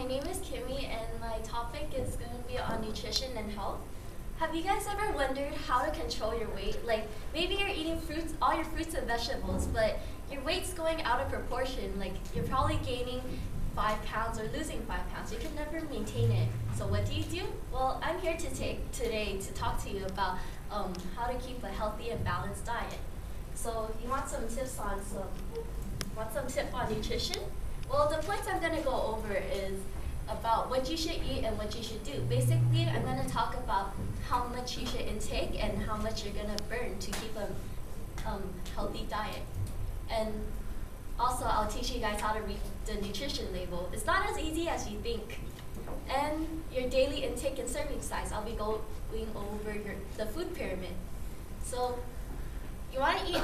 name is Kimmy, and my topic is going to be on nutrition and health. Have you guys ever wondered how to control your weight? Like, maybe you're eating fruits, all your fruits and vegetables, but your weight's going out of proportion. Like, you're probably gaining 5 pounds or losing 5 pounds. You can never maintain it. So what do? Well, I'm here today to talk to you about how to keep a healthy and balanced diet. So you want some tip on nutrition? Well, the points I'm going to go over is about what you should eat and what you should do. Basically, I'm going to talk about how much you should intake and how much you're going to burn to keep a healthy diet. And also, I'll teach you guys how to read the nutrition label. It's not as easy as you think. And your daily intake and serving size. I'll be going over the food pyramid. So you want to eat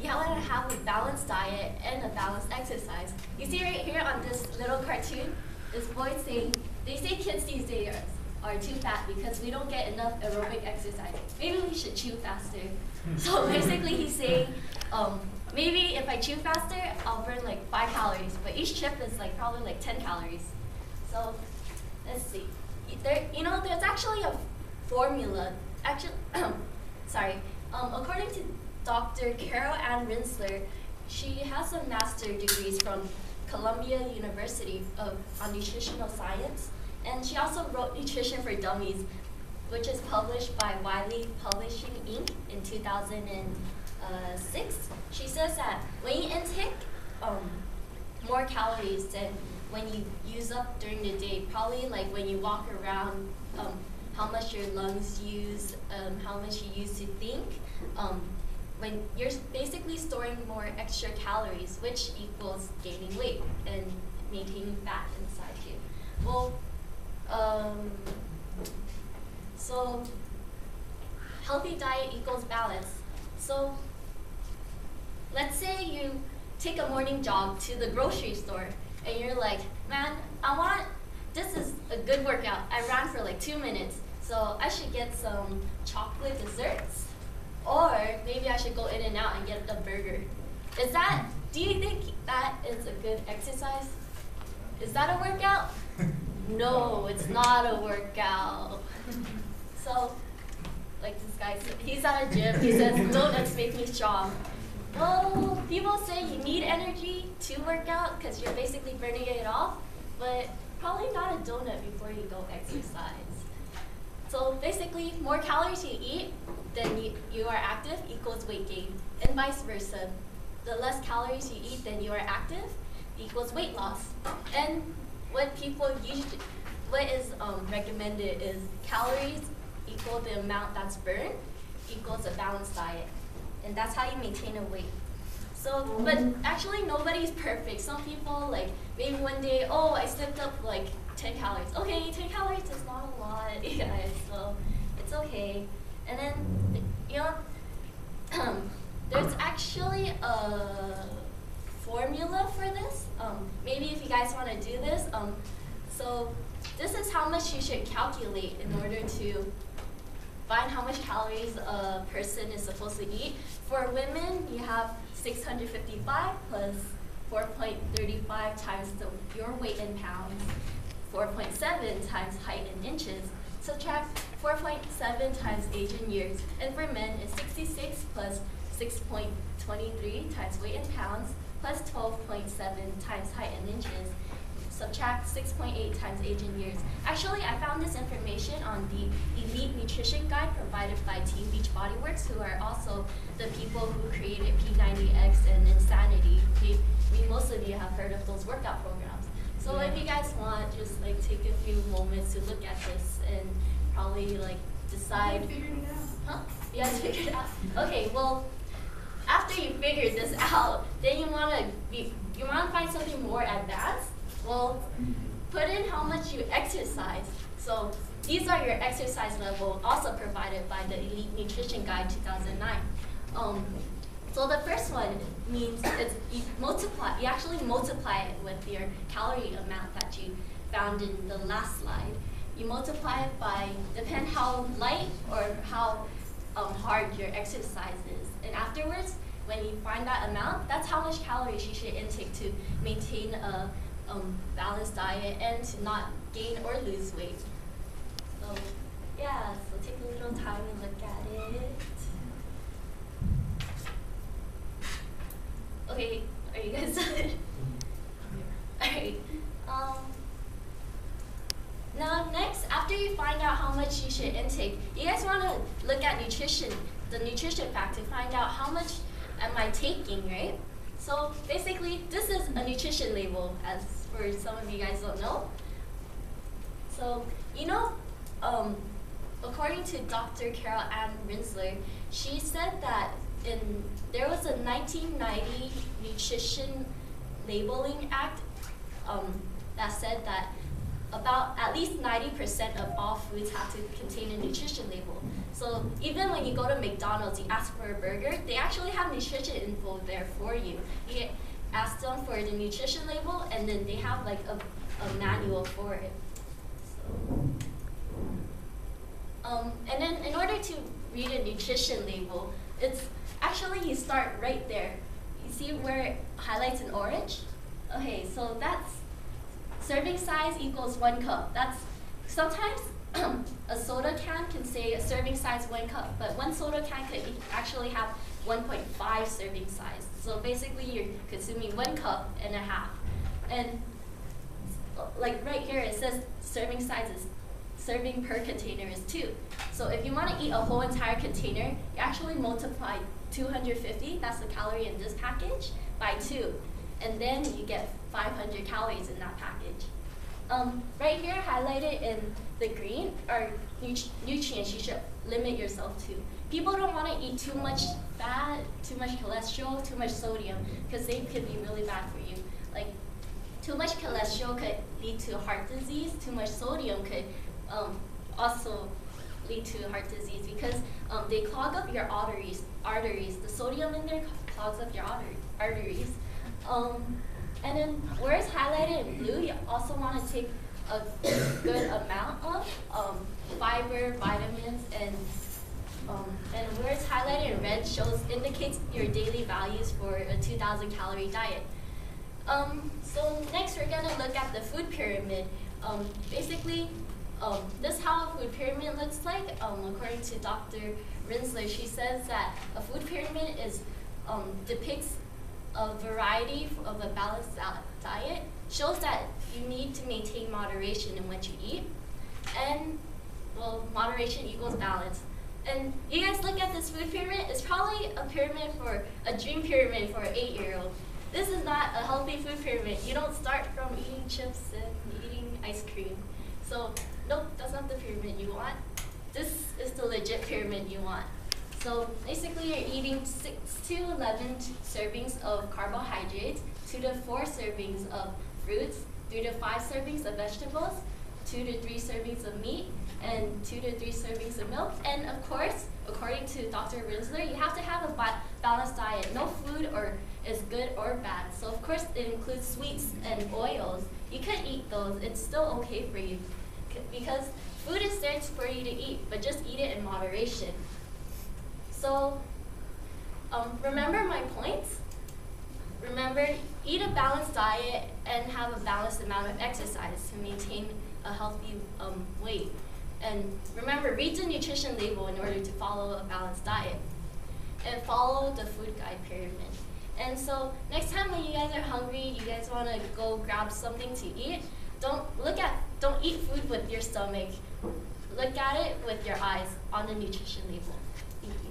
you want to have a balanced diet and a balanced exercise. You see right here on this little cartoon, this boy saying, they say kids these days are too fat because we don't get enough aerobic exercise. Maybe we should chew faster. So basically he's saying, maybe if I chew faster, I'll burn like 5 calories, but each chip is like probably like 10 calories. So let's see. There's actually a formula. According to Dr. Carol Ann Rinsler, she has some master degrees from Columbia University on nutritional science, and she also wrote Nutrition for Dummies, which is published by Wiley Publishing Inc. in 2006. She says that when you intake more calories than when you use up during the day, probably like when you walk around, how much your lungs use, how much you use to think, when you're basically storing more extra calories, which equals gaining weight and maintaining fat inside you. Well, so healthy diet equals balance. So let's say you take a morning jog to the grocery store and you're like, man, this is a good workout. I ran for like 2 minutes, so I should get some chocolate desserts. Or maybe I should go in and out and get a burger. Do you think that is a good exercise? Is that a workout? No, it's not a workout. So, like this guy, he's at a gym, he says, donuts make me strong. Well, people say you need energy to work out because you're basically burning it off, but probably not a donut before you go exercise. So basically, more calories you eat than you are active equals weight gain, and vice versa. The less calories you eat than you are active equals weight loss. And what is recommended is calories equal the amount that's burned equals a balanced diet. And that's how you maintain a weight. So, but actually nobody's perfect. Some people, like, maybe one day, oh, I slipped up like 10 calories. Okay, 10 calories is not a lot, you guys, so it's okay. And then, there's actually a formula for this. Maybe if you guys want to do this, so this is how much you should calculate in order to find how much calories a person is supposed to eat. For women, you have 655 plus 4.35 times your weight in pounds, 4.7 times height in inches. Subtract 4.7 times age in years. And for men, it's 66 plus 6.23 times weight in pounds plus 12.7 times height in inches. Subtract 6.8 times age in years. Actually, I found this information on the Elite Nutrition Guide provided by Team Beachbodyworks, who are also the people who created P90X and Insanity. Most of you have heard of those workout programs. So if you guys want, just like take a few moments to look at this and probably like decide. Figured it out. Huh? You guys figured it out? Okay, well, after you figure this out, then you want to find something more advanced. Well, put in how much you exercise. So these are your exercise level, also provided by the Elite Nutrition Guide 2009. So the first one means you actually multiply it with your calorie amount that you found in the last slide. You multiply it by, depend how light or how hard your exercise is. And afterwards, when you find that amount, that's how much calories you should intake to maintain a balanced diet and to not gain or lose weight. So yeah, so take a little time and look at it. Okay, are you guys done? Alright. Now next, after you find out how much you should intake, you guys want to look at nutrition, the nutrition fact, to find out how much am I taking, right? So basically, this is a nutrition label, as for some of you guys don't know. So, you know, according to Dr. Carol Ann Rinsler, she said that there was a 1990 Nutrition Labeling Act that said that about at least 90% of all foods have to contain a nutrition label. So even when you go to McDonald's, you ask for a burger, they actually have nutrition info there for you. You ask them for the nutrition label, and then they have like a manual for it. So, and then in order to read a nutrition label, it's actually you start right there. You see where it highlights in orange? Okay, so that's serving size equals 1 cup. That's sometimes a soda can say a serving size 1 cup, but one soda can could actually have 1.5 serving size. So basically you're consuming 1 cup and a half. And like right here it says serving size is, serving per container is 2. So if you want to eat a whole entire container, you actually multiply 250, that's the calorie in this package, by 2. And then you get 500 calories in that package. Right here, highlighted in the green, are nutrients you should limit yourself to. People don't want to eat too much fat, too much cholesterol, too much sodium, because they could be really bad for you. Like, too much cholesterol could lead to heart disease. Too much sodium could also lead to heart disease because they clog up your arteries. The sodium in there clogs up your arteries. And then where it's highlighted in blue, you also want to take a good amount of fiber, vitamins, and where it's highlighted in red indicates your daily values for a 2,000 calorie diet. So next we're going to look at the food pyramid. Basically, this is how a food pyramid looks like. According to Dr. Rinsler, she says that a food pyramid depicts a variety of a balanced diet, shows that you need to maintain moderation in what you eat, and well, moderation equals balance. And you guys look at this food pyramid, it's probably a dream pyramid for an 8-year-old. This is not a healthy food pyramid. You don't start from eating chips and eating ice cream. So nope, that's not the pyramid you want. This is the legit pyramid you want. So basically you're eating 6 to 11 servings of carbohydrates, 2 to 4 servings of fruits, 3 to 5 servings of vegetables, 2 to 3 servings of meat, and 2 to 3 servings of milk. And of course, according to Dr. Rinsler, you have to have a balanced diet. No food is good or bad. So of course it includes sweets and oils. You could eat those, it's still okay for you. Because food is there for you to eat, but just eat it in moderation. So, remember my points? Remember, eat a balanced diet and have a balanced amount of exercise to maintain a healthy weight. And remember, read the nutrition label in order to follow a balanced diet. And follow the food guide pyramid. And so, next time when you guys are hungry, you guys want to go grab something to eat, don't eat food with your stomach. Look at it with your eyes on the nutrition label. Thank you.